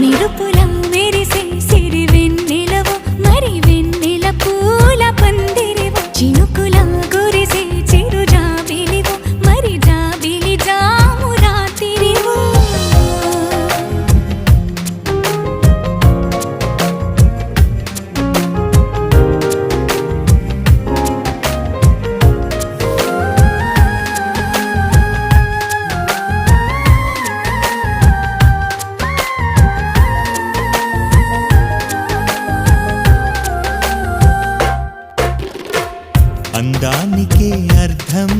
మెరుపులా మెరిసే సిరి వెన్నెలవో మరి వెన్నెల పూల పందిరివో చినుకులా గురిసే చిరు జాబిలివో మరి జాబిలి జాము రాత్రివో అందానికే అర్థం